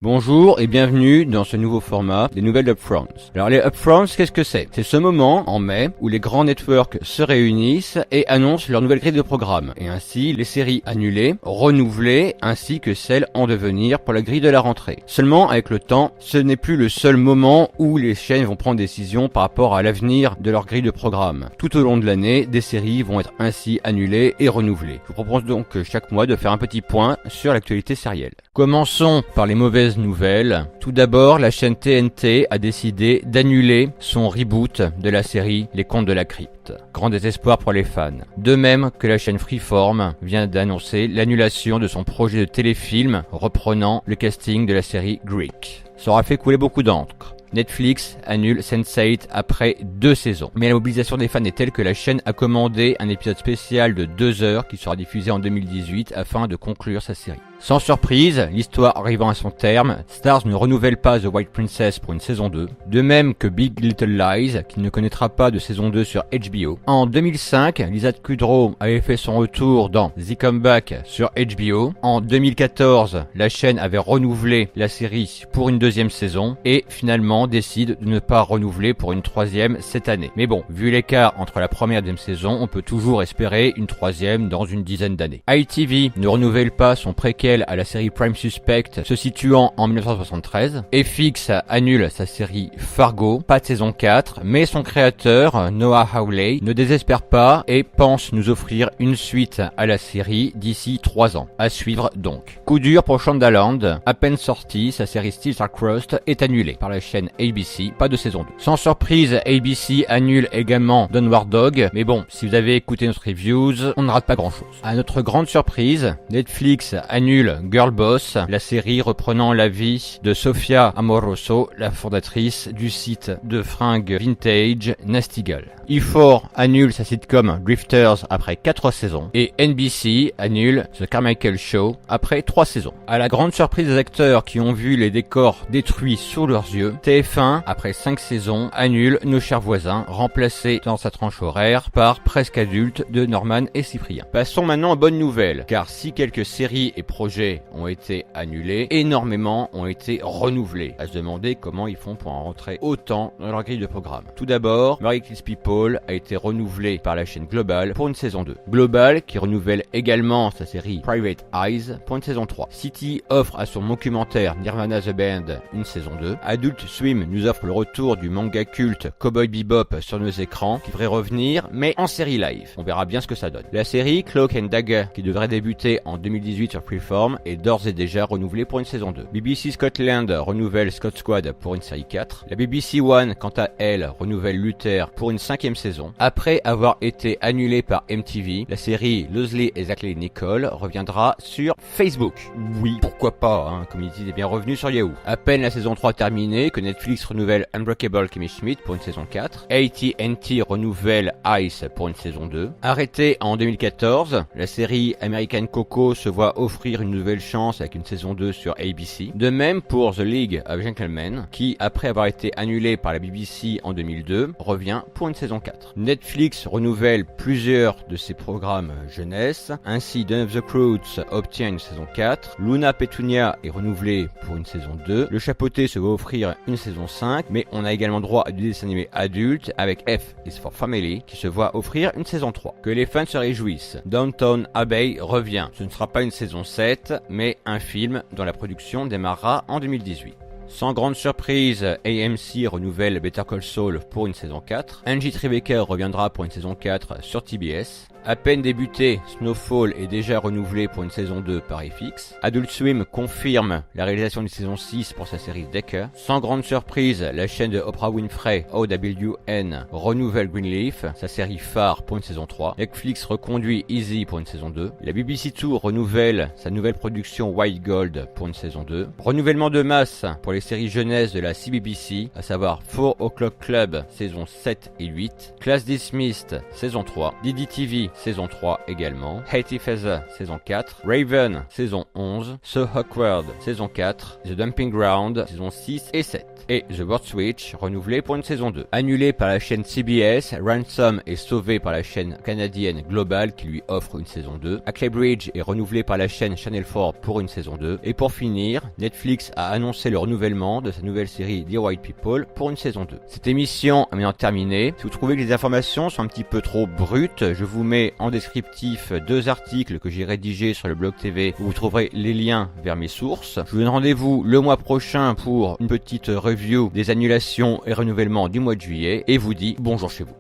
Bonjour et bienvenue dans ce nouveau format des nouvelles Upfronts. Alors les Upfronts, qu'est-ce que c'est? C'est ce moment, en mai, où les grands networks se réunissent et annoncent leur nouvelle grille de programme. Et ainsi, les séries annulées, renouvelées, ainsi que celles en devenir pour la grille de la rentrée. Seulement, avec le temps, ce n'est plus le seul moment où les chaînes vont prendre des décisions par rapport à l'avenir de leur grille de programme. Tout au long de l'année, des séries vont être ainsi annulées et renouvelées. Je vous propose donc chaque mois de faire un petit point sur l'actualité sérielle. Commençons par les mauvaises nouvelles. Tout d'abord, la chaîne TNT a décidé d'annuler son reboot de la série Les Contes de la Crypte. Grand désespoir pour les fans. De même que la chaîne Freeform vient d'annoncer l'annulation de son projet de téléfilm reprenant le casting de la série Greek. Ça aura fait couler beaucoup d'encre. Netflix annule Sense8 après 2 saisons. Mais la mobilisation des fans est telle que la chaîne a commandé un épisode spécial de 2 heures qui sera diffusé en 2018 afin de conclure sa série. Sans surprise, l'histoire arrivant à son terme, Starz ne renouvelle pas The White Princess pour une saison 2, de même que Big Little Lies, qui ne connaîtra pas de saison 2 sur HBO. En 2005, Lisa Kudrow avait fait son retour dans The Comeback sur HBO. En 2014, la chaîne avait renouvelé la série pour une 2e saison, et finalement décide de ne pas renouveler pour une 3e cette année. Mais bon, vu l'écart entre la première et la 2e saison, on peut toujours espérer une 3e dans une dizaine d'années. ITV ne renouvelle pas son préquel à la série Prime Suspect se situant en 1973. FX annule sa série Fargo, pas de saison 4, mais son créateur, Noah Hawley, ne désespère pas et pense nous offrir une suite à la série d'ici 3 ans. À suivre donc. Coup dur pour Shondaland, à peine sortie, sa série Steel Star Crossed est annulée par la chaîne ABC, pas de saison 2. Sans surprise, ABC annule également Downward Dog, mais bon, si vous avez écouté notre reviews, on ne rate pas grand chose. À notre grande surprise, Netflix annule Girl Boss, la série reprenant la vie de Sofia Amoroso, la fondatrice du site de fringues vintage Nasty Gal. E4 annule sa sitcom Drifters après 4 saisons et NBC annule The Carmichael Show après 3 saisons. À la grande surprise des acteurs qui ont vu les décors détruits sous leurs yeux, TF1, après 5 saisons, annule Nos Chers Voisins, remplacé dans sa tranche horaire par Presque Adulte de Norman et Cyprien. Passons maintenant aux bonnes nouvelles, car si quelques séries et projets ont été annulés, énormément ont été renouvelés. À se demander comment ils font pour en rentrer autant dans leur grille de programme. Tout d'abord, Married Kids People a été renouvelé par la chaîne Global pour une saison 2. Global qui renouvelle également sa série Private Eyes pour une saison 3. City offre à son documentaire Nirvana The Band une saison 2. Adult Swim nous offre le retour du manga culte Cowboy Bebop sur nos écrans qui devrait revenir mais en série live. On verra bien ce que ça donne. La série Cloak and Dagger qui devrait débuter en 2018 sur Freeform est d'ores et déjà renouvelée pour une saison 2. BBC Scotland renouvelle Scott Squad pour une série 4. La BBC One quant à elle renouvelle Luther pour une 5e saison. Après avoir été annulée par MTV, la série Leslie Exactly Nicole reviendra sur Facebook. Oui, pourquoi pas, hein, comme il dit, est bien revenu sur Yahoo. À peine la saison 3 terminée que Netflix renouvelle Unbreakable Kimmy Schmidt pour une saison 4. AT&T renouvelle Ice pour une saison 2. Arrêtée en 2014, la série American Coco se voit offrir une nouvelle chance avec une saison 2 sur ABC. De même pour The League of Gentlemen, qui après avoir été annulée par la BBC en 2002, revient pour une saison 4. Netflix renouvelle plusieurs de ses programmes jeunesse, ainsi Dawn of the Croods obtient une saison 4, Luna Petunia est renouvelée pour une saison 2, Le Chapeauté se va offrir une saison 5, mais on a également droit à des dessins animés adultes avec F is for Family qui se voit offrir une saison 3. Que les fans se réjouissent, Downton Abbey revient. Ce ne sera pas une saison 7, mais un film dont la production démarrera en 2018. Sans grande surprise, AMC renouvelle Better Call Saul pour une saison 4. Angie Tribeca reviendra pour une saison 4 sur TBS. À peine débuté, Snowfall est déjà renouvelé pour une saison 2 par FX. Adult Swim confirme la réalisation d'une saison 6 pour sa série Decker. Sans grande surprise, la chaîne de Oprah Winfrey, OWN, renouvelle Greenleaf, sa série phare pour une saison 3. Netflix reconduit Easy pour une saison 2. La BBC Two renouvelle sa nouvelle production White Gold pour une saison 2. Renouvellement de masse pour les les séries jeunesse de la CBBC, à savoir 4 O'Clock Club, saison 7 et 8, Class Dismissed, saison 3, Didi TV, saison 3 également, Haiti Feather, saison 4, Raven, saison 11, So Awkward, saison 4, The Dumping Ground, saison 6 et 7. Et The World Switch, renouvelé pour une saison 2. Annulé par la chaîne CBS, Ransom est sauvé par la chaîne canadienne Global qui lui offre une saison 2. Hackley Bridge est renouvelé par la chaîne Channel 4 pour une saison 2. Et pour finir, Netflix a annoncé le renouvellement de sa nouvelle série Dear White People pour une saison 2. Cette émission est maintenant terminée. Si vous trouvez que les informations sont un petit peu trop brutes, je vous mets en descriptif 2 articles que j'ai rédigés sur le blog TV où vous trouverez les liens vers mes sources. Je vous donne rendez-vous le mois prochain pour une petite review des annulations et renouvellements du mois de juillet et vous dis bonjour chez vous.